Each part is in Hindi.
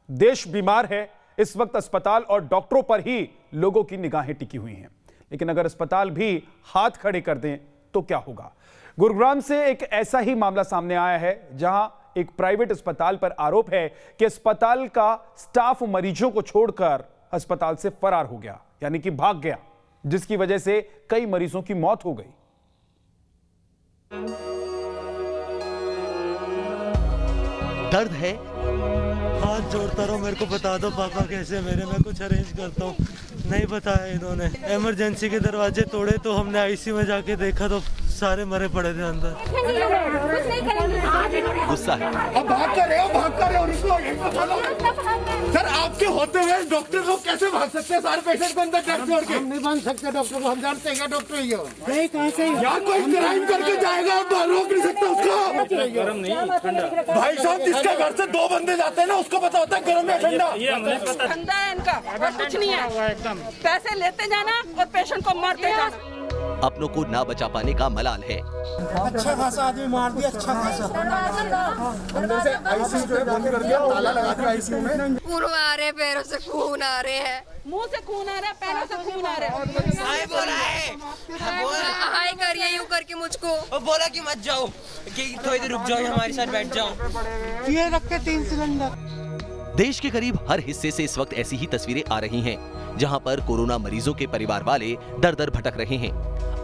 देश बीमार है, इस वक्त अस्पताल और डॉक्टरों पर ही लोगों की निगाहें टिकी हुई हैं। लेकिन अगर अस्पताल भी हाथ खड़े कर दें तो क्या होगा? गुरुग्राम से एक ऐसा ही मामला सामने आया है, जहां एक प्राइवेट अस्पताल पर आरोप है कि अस्पताल का स्टाफ मरीजों को छोड़कर अस्पताल से फरार हो गया, यानी कि भाग गया, जिसकी वजह से कई मरीजों की मौत हो गई। दर्द है, हाथ जोड़ता रहो, मेरे को बता दो पापा कैसे मेरे, मैं कुछ अरेंज करता हूँ। नहीं बताया इन्होंने। इमरजेंसी के दरवाजे तोड़े तो हमने आईसीयू में जाके देखा तो सारे मरे पड़े थे अंदर। गुस्सा है। अब भाग कर रहे हो सर, आपके होते हुए डॉक्टर लोग कैसे भाग सकते हैं? सारे पेशेंट को अंदर छोड़ के हम नहीं बांध सकते डॉक्टर को, हम जानते हैं क्या डॉक्टर ये नहीं कहाँ से यार कोई क्राइम करके जाएगा, आप रोक नहीं सकते उसको। भाई साहब, जिसके घर से 2 बंदे जाते हैं ना, उसको पता होता है गर्म या ठंडा। ठंडा है इनका, और कुछ नहीं है। पैसे लेते जाना और पेशेंट को मारते जाना। अपनों को ना बचा पाने का मलाल है। अच्छा खासा आदमी मार दिया, अच्छा खासा। अंदर से आईसीयू जो है बंद कर दिया, ताला लगा दिया आईसीयू में। खून आ रहे, पैरों से खून आ रहे हैं, मुंह से खून आ रहा है, पैरों से खून आ रहा है। हाय बोला है, हाय करिए यूं करके मुझको। और बोला कि मत जाओ, कि थोड़ी देर रुक जाओ, हमारे साथ बैठ जाओ। ये रखे 3 सिलेंडर। देश के करीब हर हिस्से से इस वक्त ऐसी ही तस्वीरें आ रही हैं, जहां पर कोरोना मरीजों के परिवार वाले दर दर भटक रहे हैं।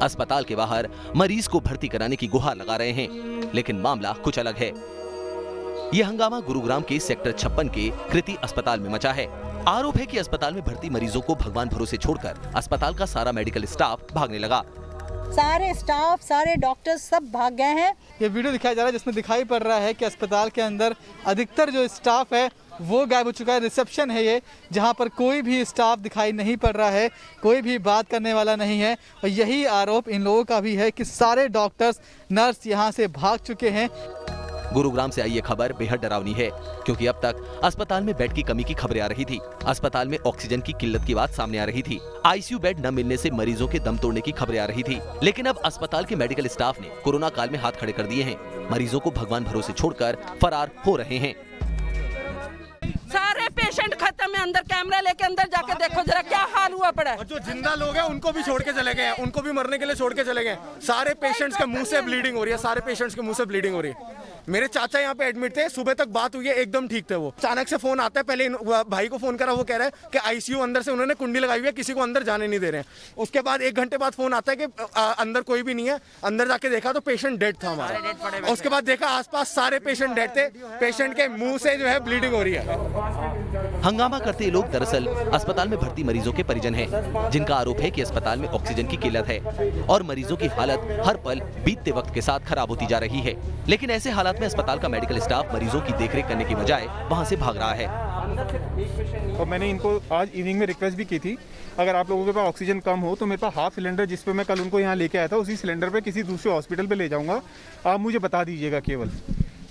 अस्पताल के बाहर मरीज को भर्ती कराने की गुहार लगा रहे हैं, लेकिन मामला कुछ अलग है। यह हंगामा गुरुग्राम के सेक्टर 56 के कृति अस्पताल में मचा है। आरोप है कि अस्पताल में भर्ती मरीजों को भगवान भरोसे छोड़कर अस्पताल का सारा मेडिकल स्टाफ भागने लगा। सारे स्टाफ, सारे डॉक्टर्स सब भाग गए हैं। ये वीडियो दिखाया जा रहा है जिसमें दिखाई पड़ रहा है कि अस्पताल के अंदर अधिकतर जो स्टाफ है वो गायब हो चुका है। रिसेप्शन है ये, जहां पर कोई भी स्टाफ दिखाई नहीं पड़ रहा है, कोई भी बात करने वाला नहीं है। और यही आरोप इन लोगों का भी है कि सारे डॉक्टर्स, नर्स यहां से भाग चुके हैं। गुरुग्राम से आई ये खबर बेहद डरावनी है, क्योंकि अब तक अस्पताल में बेड की कमी की खबरें आ रही थी। अस्पताल में ऑक्सीजन की किल्लत की बात सामने आ रही थी। आईसीयू बेड न मिलने से मरीजों के दम तोड़ने की खबरें आ रही थी। लेकिन अब अस्पताल के मेडिकल स्टाफ ने कोरोना काल में हाथ खड़े कर दिए हैं। मरीजों को भगवान भरोसे छोड़कर फरार हो रहे हैं। सारे पेशेंट खत्म है, अंदर कैमरा लेके अंदर जाके देखो जरा क्या हाल हुआ पड़ा है। और जो जिंदा लोग हैं उनको भी छोड़ के चले गए हैं, उनको भी मरने के लिए छोड़ के चले गए। सारे पेशेंट्स के मुंह से ब्लीडिंग हो रही है, सारे पेशेंट्स के मुंह से ब्लीडिंग हो रही है। मेरे चाचा यहाँ पे एडमिट थे, सुबह तक बात हुई है, एकदम ठीक थे वो। अचानक से फोन आता है, पहले भाई को फोन करा, वो कह रहा है कि आईसीयू अंदर से उन्होंने कुंडी लगाई हुई है, किसी को अंदर जाने नहीं दे रहे हैं। उसके बाद 1 घंटे बाद फोन आता है कि अंदर कोई भी नहीं है। अंदर जाके देखा तो पेशेंट डेड था हमारा। उसके बाद देखा आसपास सारे पेशेंट डेड थे, पेशेंट के मुंह से जो है ब्लीडिंग हो रही है। हंगामा करते ये लोग दरअसल अस्पताल में भर्ती मरीजों के परिजन हैं, जिनका आरोप है कि अस्पताल में ऑक्सीजन की किल्लत है और मरीजों की हालत हर पल बीतते वक्त के साथ खराब होती जा रही है। लेकिन ऐसे हालात में अस्पताल का मेडिकल स्टाफ मरीजों की देखरेख करने की बजाय वहां से भाग रहा है। और मैंने इनको आज इवनिंग में रिक्वेस्ट भी की थी, अगर आप लोगों के पास ऑक्सीजन कम हो तो मेरे पास हाफ सिलेंडर जिस पे मैं कल उनको यहाँ लेके आया था, उसी सिलेंडर पे किसी दूसरे हॉस्पिटल पे ले जाऊंगा, आप मुझे बता दीजिएगा। केवल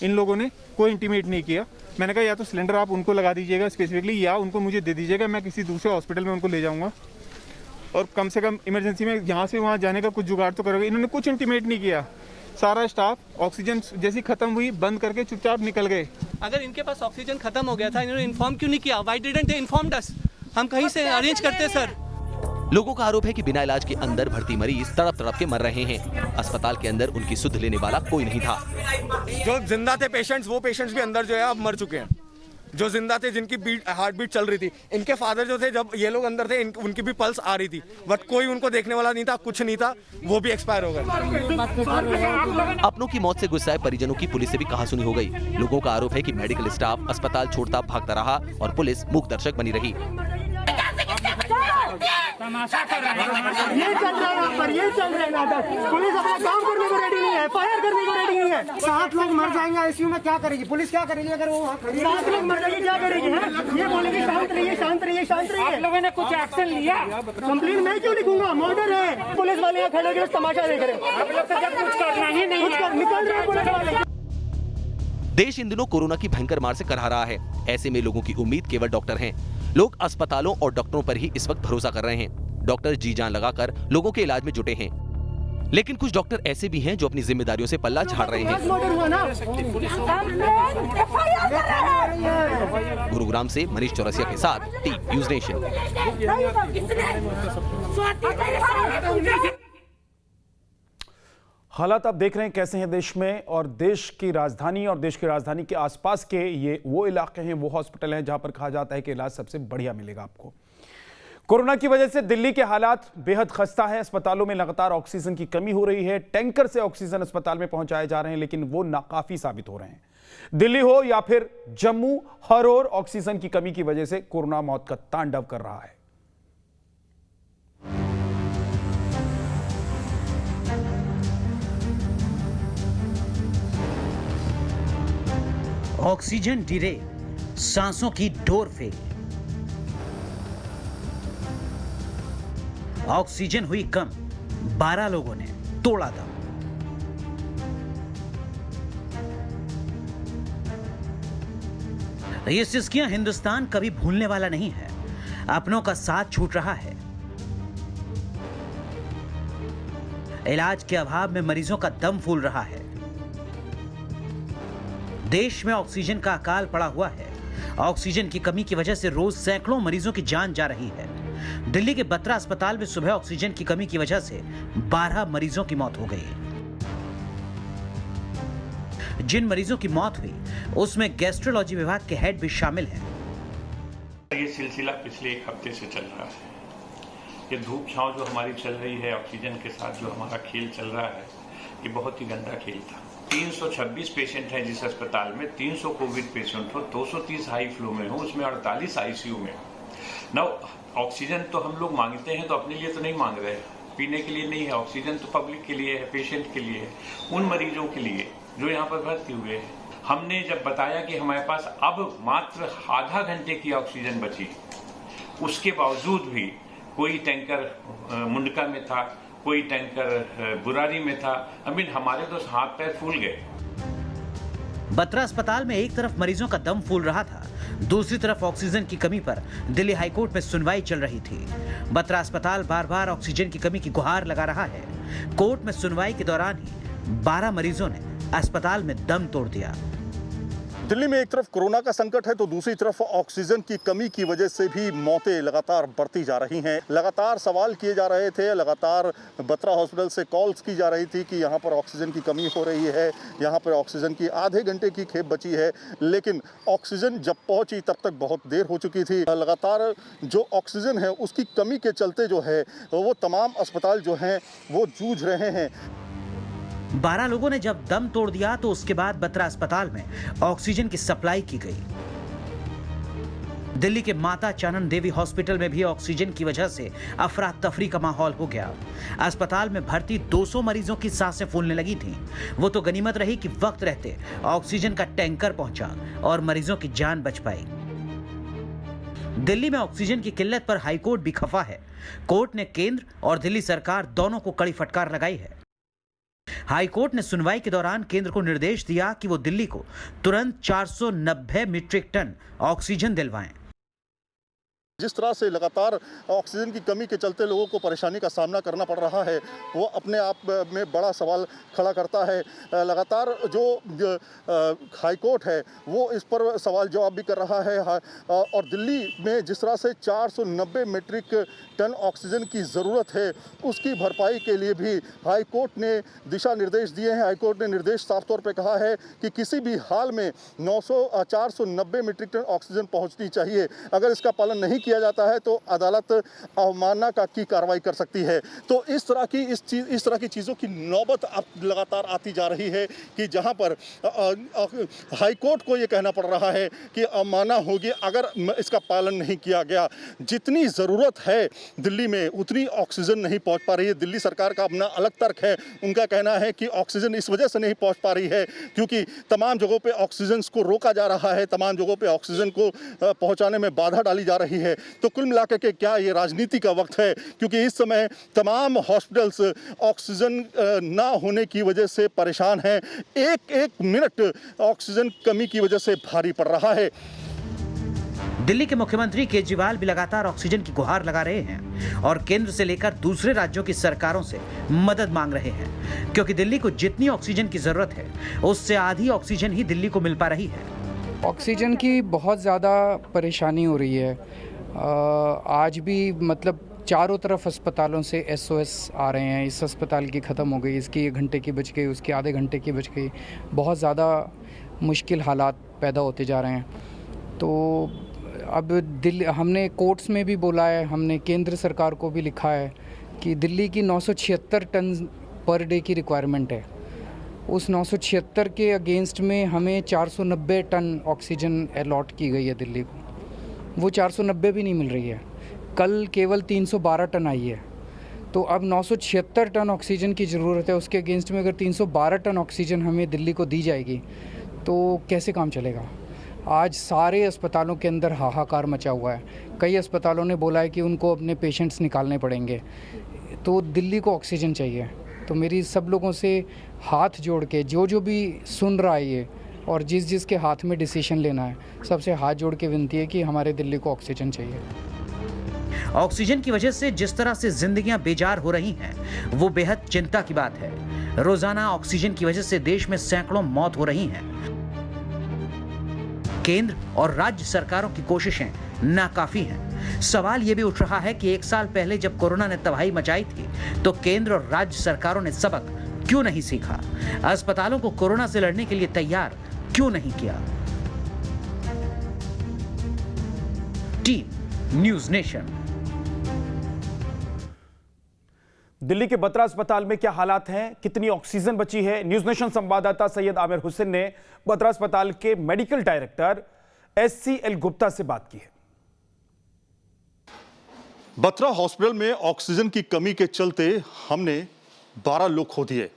इन लोगों ने कोई इंटीमेट नहीं किया। मैंने कहा या तो सिलेंडर आप उनको लगा दीजिएगा स्पेसिफिकली, या उनको मुझे दे दीजिएगा, मैं किसी दूसरे हॉस्पिटल में उनको ले जाऊंगा और कम से कम इमरजेंसी में यहाँ से वहाँ जाने का कुछ जुगाड़ तो करोगे। इन्होंने कुछ इंटीमेट नहीं किया। सारा स्टाफ ऑक्सीजन जैसी खत्म हुई बंद करके चुपचाप निकल गए। अगर इनके पास ऑक्सीजन खत्म हो गया था, इन्होंने इन्फॉर्म क्यों नहीं किया? व्हाई डिडंट दे इन्फॉर्म्ड अस? हम कहीं से अरेंज करते सर। लोगों का आरोप है कि बिना इलाज के अंदर भर्ती मरीज तड़प तड़प के मर रहे हैं। अस्पताल के अंदर उनकी सुध लेने वाला कोई नहीं था। जो जिंदा थे पेशेंट्स, वो पेशेंट्स भी अंदर जो है अब मर चुके हैं। जो जिंदा थे, जिनकी हार्ट बीट चल रही थी, इनके फादर जो थे, जब ये लोग अंदर थे, उनकी भी पल्स आ रही थी, बट कोई उनको देखने वाला नहीं था, कुछ नहीं था, वो भी एक्सपायर हो गए। अपनों की मौत से गुस्साए परिजनों की पुलिस से भी कहासुनी हो गई। लोगों का आरोप है कि मेडिकल स्टाफ अस्पताल छोड़ता भागता रहा और पुलिस मूक दर्शक बनी रही। तमाशा कर रहे हैं, ये चल रहा है यहाँ पर, ये चल रहा है नाटक। पुलिस अपना काम करने को रेडी नहीं है, फायर करने को रेडी नहीं है। 7 लोग मर जाएंगे आईसीयू में, क्या करेगी पुलिस? क्या करेगी अगर वो 7 लोग मर जाएंगे, क्या करेगी? ये बोलेगी शांत रहिए, शांत रहिए, शांत रहिए। आप लोगों ने कुछ एक्शन लिया? कंप्लेन मैं क्यों लिखूंगा? मर्डर है। पुलिस वाले यहाँ खड़े होकर तमाशा देख रहे हैं। आप लोग तो जब कुछ करना ही नहीं है, निकल रहे हैं पुलिस वाले। देश इन दिनों कोरोना की भयंकर मार से करहा रहा है। ऐसे में लोगों की उम्मीद केवल डॉक्टर हैं। लोग अस्पतालों और डॉक्टरों पर ही इस वक्त भरोसा कर रहे हैं। डॉक्टर जी जान लगाकर लोगों के इलाज में जुटे हैं। लेकिन कुछ डॉक्टर ऐसे भी हैं जो अपनी जिम्मेदारियों से पल्ला झाड़ रहे हैं। गुरुग्राम से मनीष चौरसिया के साथ टीम न्यूज़ नेशन। हालात आप देख रहे हैं कैसे हैं देश में, और देश की राजधानी और देश की राजधानी के आसपास के ये वो इलाके हैं, वो हॉस्पिटल हैं जहां पर कहा जाता है कि इलाज सबसे बढ़िया मिलेगा आपको। कोरोना की वजह से दिल्ली के हालात बेहद खस्ता है। अस्पतालों में लगातार ऑक्सीजन की कमी हो रही है। टैंकर से ऑक्सीजन अस्पताल में पहुंचाए जा रहे हैं, लेकिन वो नाकाफी साबित हो रहे हैं। दिल्ली हो या फिर जम्मू, हर ओर ऑक्सीजन की कमी की वजह से कोरोना मौत का तांडव कर रहा है। ऑक्सीजन डिले, सांसों की डोर फेल, ऑक्सीजन हुई कम, 12 लोगों ने तोड़ा दम। ये सिस्कियां हिंदुस्तान कभी भूलने वाला नहीं है। अपनों का साथ छूट रहा है। इलाज के अभाव में मरीजों का दम फूल रहा है। देश में ऑक्सीजन का अकाल पड़ा हुआ है। ऑक्सीजन की कमी की वजह से रोज सैकड़ों मरीजों की जान जा रही है। दिल्ली के बत्रा अस्पताल में सुबह ऑक्सीजन की कमी की वजह से 12 मरीजों की मौत हो गई। जिन मरीजों की मौत हुई उसमें गैस्ट्रोलॉजी विभाग के हेड भी शामिल हैं। ये सिलसिला पिछले एक हफ्ते से चल रहा है। ये धूप छांव जो हमारी चल रही है, ऑक्सीजन के साथ जो हमारा खेल चल रहा है, ये बहुत ही गंदा खेल था। 326 पेशेंट हैं जिस अस्पताल में, 300 कोविड पेशेंट हो, 230 हाई फ्लो में हो, उसमें 48 आईसीयू में हो। ना ऑक्सीजन तो हम लोग मांगते हैं तो अपने लिए तो नहीं मांग रहे, पीने के लिए नहीं है। ऑक्सीजन तो पब्लिक के लिए है, पेशेंट के लिए है, उन मरीजों के लिए जो यहाँ पर भर्ती हुए हैं। हमने जब बताया कि हमारे पास अब मात्र आधा घंटे की ऑक्सीजन बची, उसके बावजूद भी कोई टैंकर मुंडका में था, कोई टैंकर बुरारी में था। हमारे तो हाथ पैर फूल गए। बत्रा अस्पताल में एक तरफ मरीजों का दम फूल रहा था, दूसरी तरफ ऑक्सीजन की कमी पर दिल्ली हाईकोर्ट में सुनवाई चल रही थी। बत्रा अस्पताल बार बार ऑक्सीजन की कमी की गुहार लगा रहा है। कोर्ट में सुनवाई के दौरान ही 12 मरीजों ने अस्पताल में दम तोड़ दिया। दिल्ली में एक तरफ कोरोना का संकट है तो दूसरी तरफ ऑक्सीजन की कमी की वजह से भी मौतें लगातार बढ़ती जा रही हैं। लगातार सवाल किए जा रहे थे, लगातार बत्रा हॉस्पिटल से कॉल्स की जा रही थी कि यहाँ पर ऑक्सीजन की कमी हो रही है, यहाँ पर ऑक्सीजन की आधे घंटे की खेप बची है, लेकिन ऑक्सीजन जब पहुँची तब तक बहुत देर हो चुकी थी। लगातार जो ऑक्सीजन है उसकी कमी के चलते जो है वो तमाम अस्पताल जो हैं वो जूझ रहे हैं। 12 लोगों ने जब दम तोड़ दिया तो उसके बाद बत्रा अस्पताल में ऑक्सीजन की सप्लाई की गई। दिल्ली के माता चानन देवी हॉस्पिटल में भी ऑक्सीजन की वजह से अफरा तफरी का माहौल हो गया। अस्पताल में भर्ती 200 मरीजों की सांसें फूलने लगी थीं। वो तो गनीमत रही कि वक्त रहते ऑक्सीजन का टैंकर पहुंचा और मरीजों की जान बच पाई। दिल्ली में ऑक्सीजन की किल्लत पर हाईकोर्ट भी खफा है। कोर्ट ने केंद्र और दिल्ली सरकार दोनों को कड़ी फटकार लगाई है। हाईकोर्ट ने सुनवाई के दौरान केंद्र को निर्देश दिया कि वो दिल्ली को तुरंत 490 मीट्रिक टन ऑक्सीजन दिलवाएं। जिस तरह से लगातार ऑक्सीजन की कमी के चलते लोगों को परेशानी का सामना करना पड़ रहा है वो अपने आप में बड़ा सवाल खड़ा करता है। लगातार जो हाईकोर्ट है वो इस पर सवाल जवाब भी कर रहा है और दिल्ली में जिस तरह से 490 मीट्रिक टन ऑक्सीजन की ज़रूरत है उसकी भरपाई के लिए भी हाईकोर्ट ने दिशा निर्देश दिए हैं। हाईकोर्ट ने निर्देश साफ तौर पर कहा है कि किसी भी हाल में 490 मीट्रिक टन ऑक्सीजन पहुँचनी चाहिए। अगर इसका पालन नहीं किया जाता है तो अदालत अवमानना की कार्रवाई कर सकती है। तो इस तरह की चीज़ों की नौबत अब लगातार आती जा रही है कि जहां पर हाईकोर्ट को ये कहना पड़ रहा है कि अवमानना होगी अगर इसका पालन नहीं किया गया। जितनी ज़रूरत है दिल्ली में उतनी ऑक्सीजन नहीं पहुंच पा रही है। दिल्ली सरकार का अपना अलग तर्क है। उनका कहना है कि ऑक्सीजन इस वजह से नहीं पहुंच पा रही है क्योंकि तमाम जगहों पे ऑक्सीजन को रोका जा रहा है, तमाम जगहों पे ऑक्सीजन को पहुंचाने में बाधा डाली जा रही है। तो कुल मिलाकर के क्या ये राजनीति का वक्त है क्योंकि इस समय तमाम हॉस्पिटल्स ऑक्सीजन ना होने की वजह से परेशान हैं। एक मिनट ऑक्सीजन कमी की वजह से भारी पड़ रहा है। दिल्ली के मुख्यमंत्री केजरीवाल भी लगातार ऑक्सीजन की गुहार लगा रहे हैं और केंद्र से लेकर दूसरे राज्यों की सरकारों से मदद मांग रहे हैं, क्योंकि दिल्ली को जितनी ऑक्सीजन की जरूरत है उससे आधी ऑक्सीजन ही दिल्ली को मिल पा रही है। ऑक्सीजन की बहुत ज़्यादा परेशानी हो रही है। आज भी मतलब चारों तरफ अस्पतालों से SOS आ रहे हैं, इस अस्पताल की ख़त्म हो गई, इसकी 1 घंटे की बच गई, उसकी आधे घंटे की बच गई। बहुत ज़्यादा मुश्किल हालात पैदा होते जा रहे हैं। तो अब दिल्ली, हमने कोर्ट्स में भी बोला है, हमने केंद्र सरकार को भी लिखा है कि दिल्ली की 976 टन पर डे की रिक्वायरमेंट है। उस 976 के अगेंस्ट में हमें 490 टन ऑक्सीजन अलॉट की गई है दिल्ली को। वो 490 भी नहीं मिल रही है। कल केवल 312 टन आई है। तो अब 976 टन ऑक्सीजन की ज़रूरत है। उसके अगेंस्ट में अगर 312 टन ऑक्सीजन हमें दिल्ली को दी जाएगी तो कैसे काम चलेगा। आज सारे अस्पतालों के अंदर हाहाकार मचा हुआ है। कई अस्पतालों ने बोला है कि उनको अपने पेशेंट्स निकालने पड़ेंगे। तो दिल्ली को ऑक्सीजन चाहिए। तो मेरी सब लोगों से हाथ जोड़ के, जो भी सुन रहा है ये और जिसके हाथ में डिसीजन लेना है, सबसे हाथ जोड़ के विनती है कि हमारे दिल्ली को ऑक्सीजन चाहिए। ऑक्सीजन की वजह से जिस तरह से जिंदगियां बेजार हो रही हैं, वो बेहद चिंता की बात है। रोजाना ऑक्सीजन की वजह से देश में सैकड़ों मौत हो रही हैं। केंद्र और राज्य सरकारों की कोशिशें नाकाफी हैं। सवाल यह भी उठ रहा है कि 1 साल पहले जब कोरोना ने तबाही मचाई थी, तो केंद्र और राज्य सरकारों ने सबक क्यों नहीं सीखा? अस्पतालों को कोरोना से लड़ने के लिए तैयार क्यों नहीं किया? Team news nation. दिल्ली के बत्रा अस्पताल में क्या हालात हैं, कितनी ऑक्सीजन बची है? न्यूज़ नेशन संवाददाता सैयद आमिर हुसैन ने बत्रा अस्पताल के मेडिकल डायरेक्टर SCL गुप्ता से बात की है। बत्रा हॉस्पिटल में ऑक्सीजन की कमी के चलते हमने 12 लोग खो दिए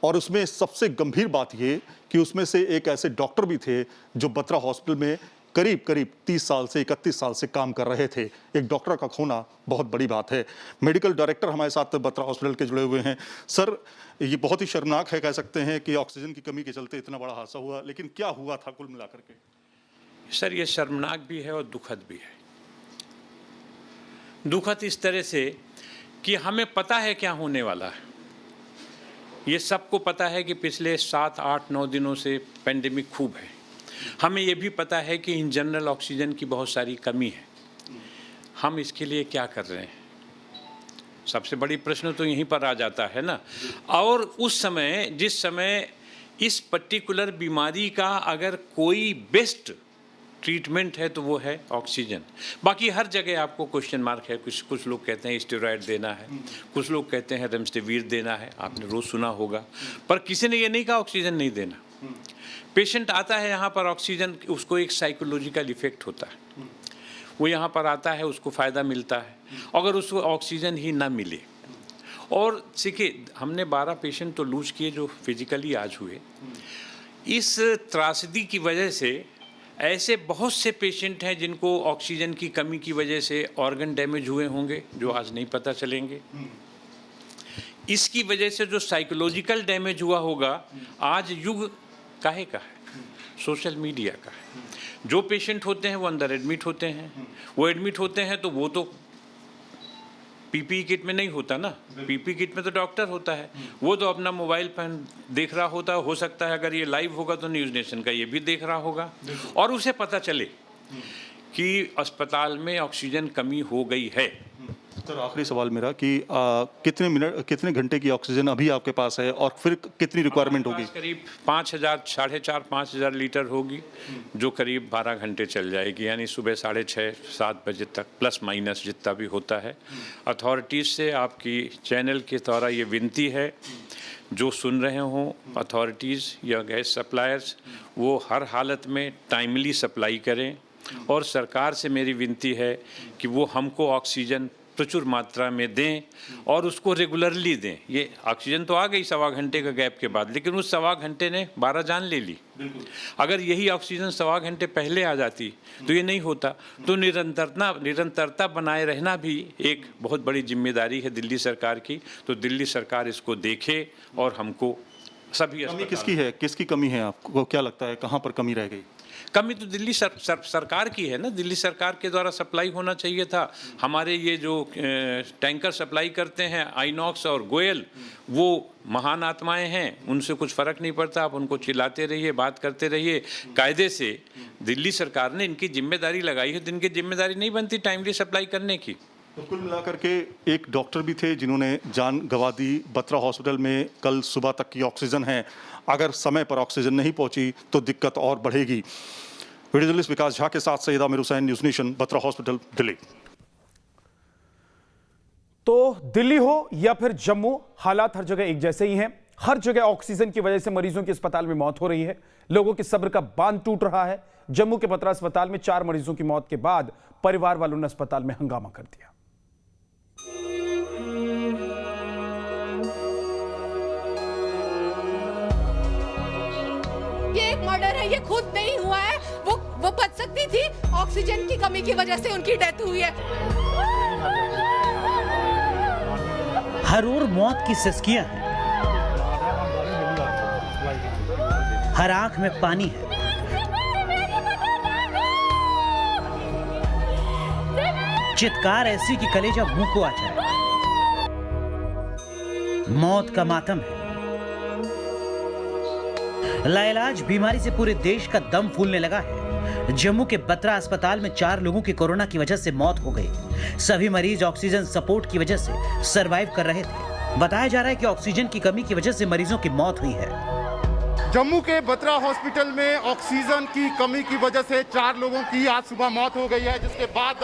और उसमें सबसे गंभीर बात यह कि उसमें से एक ऐसे डॉक्टर भी थे जो बत्रा हॉस्पिटल में करीब 30 साल से 31 साल से काम कर रहे थे। एक डॉक्टर का खोना बहुत बड़ी बात है। मेडिकल डायरेक्टर हमारे साथ बत्रा हॉस्पिटल के जुड़े हुए हैं। सर, ये बहुत ही शर्मनाक है, कह सकते हैं कि ऑक्सीजन की कमी के चलते इतना बड़ा हादसा हुआ, लेकिन क्या हुआ था कुल मिलाकर के? सर, ये शर्मनाक भी है और दुखद भी है। दुखद इस तरह से कि हमें पता है क्या होने वाला है। ये सबको पता है कि पिछले 7, 8, 9 दिनों से पेंडेमिक खूब है। हमें ये भी पता है कि इन जनरल ऑक्सीजन की बहुत सारी कमी है। हम इसके लिए क्या कर रहे हैं? सबसे बड़ी प्रश्न तो यहीं पर आ जाता है ना। और उस समय, जिस समय इस पर्टिकुलर बीमारी का अगर कोई बेस्ट ट्रीटमेंट है तो वो है ऑक्सीजन। बाकी हर जगह आपको क्वेश्चन मार्क है। कुछ लोग कहते हैं स्टेरॉयड देना है, कुछ लोग कहते हैं रेमडेसिविर देना है, आपने रोज़ सुना होगा। पर किसी ने ये नहीं कहा ऑक्सीजन नहीं देना। पेशेंट आता है यहाँ पर, ऑक्सीजन, उसको एक साइकोलॉजिकल इफेक्ट होता है। वो यहाँ पर आता है, उसको फ़ायदा मिलता है। अगर उसको ऑक्सीजन ही ना मिले, और देखिए हमने 12 पेशेंट तो लूज किए जो फिजिकली आज हुए। इस त्रासदी की वजह से ऐसे बहुत से पेशेंट हैं जिनको ऑक्सीजन की कमी की वजह से ऑर्गन डैमेज हुए होंगे, जो आज नहीं पता चलेंगे। इसकी वजह से जो साइकोलॉजिकल डैमेज हुआ होगा, आज युग काहे का है? सोशल मीडिया का है। जो पेशेंट होते हैं वो अंदर एडमिट होते हैं। वो एडमिट होते हैं तो वो तो PPE किट में नहीं होता ना। PPE किट में तो डॉक्टर होता है। वो तो अपना मोबाइल पर देख रहा होता है। हो सकता है अगर ये लाइव होगा तो न्यूज़ नेशन का ये भी देख रहा होगा और उसे पता चले कि अस्पताल में ऑक्सीजन कमी हो गई है। सर, आखिरी सवाल मेरा कि कितने घंटे की ऑक्सीजन अभी आपके पास है और फिर कितनी रिक्वायरमेंट होगी? करीब 5,000, 4,500, 5,000 लीटर होगी, जो करीब 12 घंटे चल जाएगी। यानी सुबह 6:30, 7 बजे तक, प्लस माइनस जितना भी होता है। अथॉरिटीज़ से आपकी चैनल के द्वारा ये विनती है, जो सुन रहे हों अथॉरिटीज़ या गैस सप्लायर्स, वो हर हालत में टाइमली सप्लाई करें। और सरकार से मेरी विनती है कि वो हमको ऑक्सीजन प्रचुर मात्रा में दें और उसको रेगुलरली दें। ये ऑक्सीजन तो आ गई 1.25 घंटे का गैप के बाद, लेकिन उस 1.25 घंटे ने 12 जान ले ली। अगर यही ऑक्सीजन 1.25 घंटे पहले आ जाती तो ये नहीं होता। तो निरंतरता बनाए रहना भी एक बहुत बड़ी जिम्मेदारी है दिल्ली सरकार की। तो दिल्ली सरकार इसको देखे और हमको सभी कमी किसकी है, किसकी कमी है, आपको क्या लगता है, कहाँ पर कमी रह गई? कमी तो दिल्ली सरकार की है ना, दिल्ली सरकार के द्वारा सप्लाई होना चाहिए था। हमारे ये जो टैंकर सप्लाई करते हैं आइनॉक्स और गोयल, वो महान आत्माएं हैं, उनसे कुछ फ़र्क नहीं पड़ता। आप उनको चिल्लाते रहिए, बात करते रहिए। कायदे से दिल्ली सरकार ने इनकी जिम्मेदारी लगाई है, तो इनकी जिम्मेदारी नहीं बनती टाइमली सप्लाई करने की। तो कुल मिलाकर के एक डॉक्टर भी थे जिन्होंने जान गंवा दी। बत्रा हॉस्पिटल में कल सुबह तक की ऑक्सीजन है, अगर समय पर ऑक्सीजन नहीं पहुंची तो दिक्कत और बढ़ेगी। वीडियो जर्नलिस्ट विकास झा के साथ Syed Aamir Hussain, news nation, Batra hospital, Delhi. तो दिल्ली हो या फिर जम्मू, हालात हर जगह एक जैसे ही हैं। हर जगह ऑक्सीजन की वजह से मरीजों की अस्पताल में मौत हो रही है। लोगों के सब्र का बांध टूट रहा है। जम्मू के बत्रा अस्पताल में 4 मरीजों की मौत के बाद परिवार वालों ने अस्पताल में हंगामा कर दिया। ये एक मर्डर है, ये खुद नहीं हुआ है। वो बच सकती थी, ऑक्सीजन की कमी की वजह से उनकी डेथ हुई है। हर ओर मौत की सिसकियां हैं, हर आंख में पानी है। चित्कार ऐसी कि कलेजा मुंह को आ जाए। मौत का मातम है। लाइलाज बीमारी से पूरे देश का दम फूलने लगा है। जम्मू के बत्रा अस्पताल में 4 लोगों की कोरोना की वजह से मौत हो गई। सभी मरीज ऑक्सीजन सपोर्ट की वजह से सरवाइव कर रहे थे। बताया जा रहा है कि ऑक्सीजन की कमी की वजह से मरीजों की मौत हुई है। जम्मू के बत्रा हॉस्पिटल में ऑक्सीजन की कमी की वजह से 4 लोगों की आज सुबह मौत हो गई है, जिसके बाद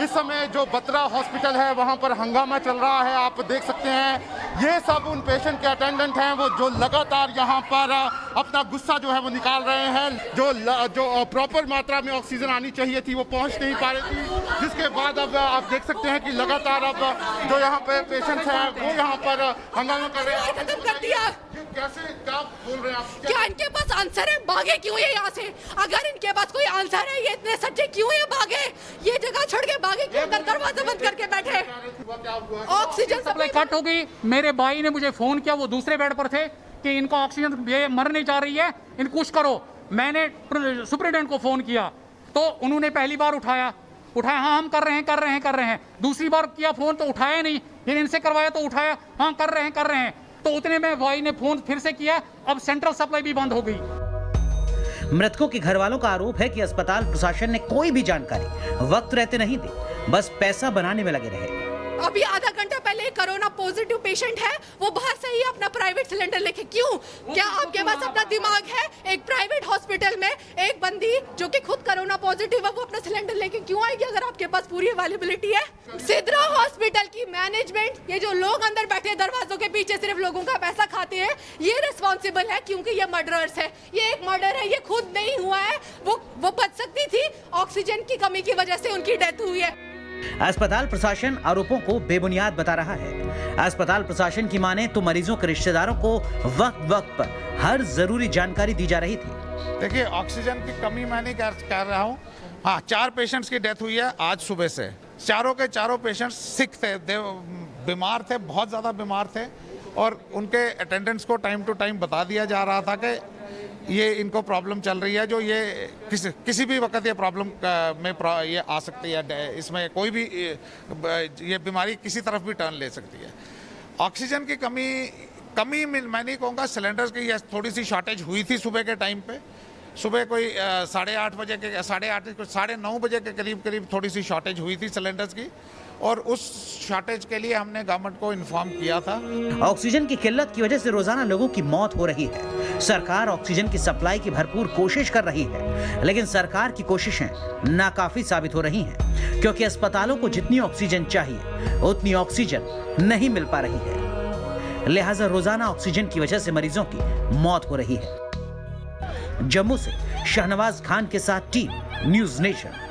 इस समय जो बत्रा हॉस्पिटल है वहां पर हंगामा चल रहा है। आप देख सकते हैं ये सब उन पेशेंट के अटेंडेंट हैं, वो जो लगातार यहां पर अपना गुस्सा जो है वो निकाल रहे हैं। जो प्रॉपर मात्रा में ऑक्सीजन आनी चाहिए थी वो पहुंच नहीं पा रही थी, जिसके बाद अब आप देख सकते हैं कि लगातार अब जो यहाँ पे पेशेंट्स हैं वो यहाँ पर हंगामा कर रहे हैं। खत्म कर दिया। कैसे, क्या बोल रहे हैं आप? क्या इनके पास आंसर है? भागे क्यों है यहाँ से? अगर इनके पास कोई आंसर है, ये इतने सच्चे क्यों है? भागे, ये जगह छोड़ के भागे क्यों? अंदर दरवाजा बंद करके बैठे। ऑक्सीजन सप्लाई कट हो गई। मेरे भाई ने मुझे फोन किया, वो दूसरे बेड पर थे, कि इनको ऑक्सीजन ये मर नहीं जा रही है, इनको कुछ करो। मैंने सुपरिटेंडेंट को फोन किया तो उन्होंने पहली बार उठाया, हाँ हम कर रहे हैं। दूसरी बार किया फोन तो उठाया नहीं, फिर इनसे करवाया तो उठाया, हाँ कर रहे हैं। तो उतने में भाई ने फोन फिर से किया, अब सेंट्रल सप्लाई भी बंद हो गई। मृतकों के घर वालों का आरोप है कि अस्पताल प्रशासन ने कोई भी जानकारी वक्त रहते नहीं दी, बस पैसा बनाने में लगे रहे। अभी आधा घंटा पहले एक कोरोना पॉजिटिव पेशेंट है, वो बाहर से ही अपना प्राइवेट सिलेंडर लेके, क्यों? क्या आपके पास अपना दिमाग है? एक प्राइवेट हॉस्पिटल में एक बंदी जो कि खुद कोरोना पॉजिटिव है, वो अपना सिलेंडर लेके क्यों आएगी अगर आपके पास पूरी अवेलेबिलिटी है? सिद्रा हॉस्पिटल की मैनेजमेंट, ये जो लोग अंदर बैठे दरवाजों के पीछे सिर्फ लोगों का पैसा खाते हैं, ये रिस्पॉन्सिबल है, क्योंकि ये मर्डरर्स है। ये एक मर्डर है, ये खुद नहीं हुआ है। वो बच सकती थी, ऑक्सीजन की कमी की वजह से उनकी डेथ हुई है। अस्पताल प्रशासन आरोपों को बेबुनियाद बता रहा है। अस्पताल प्रशासन की माने तो मरीजों के रिश्तेदारों को वक्त पर हर जरूरी जानकारी दी जा रही थी। देखिए, ऑक्सीजन की कमी मैं नहीं कह रहा हूँ। हाँ, 4 पेशेंट्स की डेथ हुई है आज सुबह से। चारों के चारों पेशेंट्स सिक थे, बीमार थे, बहुत ज़्यादा बीमार थे, और उनके अटेंडेंट्स को टाइम टू टाइम बता दिया जा रहा था कि ये इनको प्रॉब्लम चल रही है, जो ये किसी भी वक्त ये प्रॉब्लम में ये आ सकती है। इसमें कोई भी ये बीमारी किसी तरफ भी टर्न ले सकती है। ऑक्सीजन की कमी मैं नहीं कहूँगा, सिलेंडर्स की ये थोड़ी सी शॉर्टेज हुई थी सुबह के टाइम पे। सुबह कोई 8:30 बजे के 9:30 बजे के करीब थोड़ी सी शॉर्टेज हुई थी सिलेंडर्स की, और उस शॉर्टेज के लिए हमने गवर्नमेंट को इन्फॉर्म किया था। ऑक्सीजन की किल्लत की वजह से रोजाना लोगों की मौत हो रही है। सरकार ऑक्सीजन की सप्लाई की भरपूर कोशिश कर रही है, लेकिन सरकार की कोशिशें नाकाफी साबित हो रही हैं, क्योंकि अस्पतालों को जितनी ऑक्सीजन चाहिए उतनी ऑक्सीजन नहीं मिल पा रही है। लिहाजा रोजाना ऑक्सीजन की वजह से मरीजों की मौत हो रही है। जम्मू से शाहनवाज खान के साथ टीम न्यूज़ नेशन।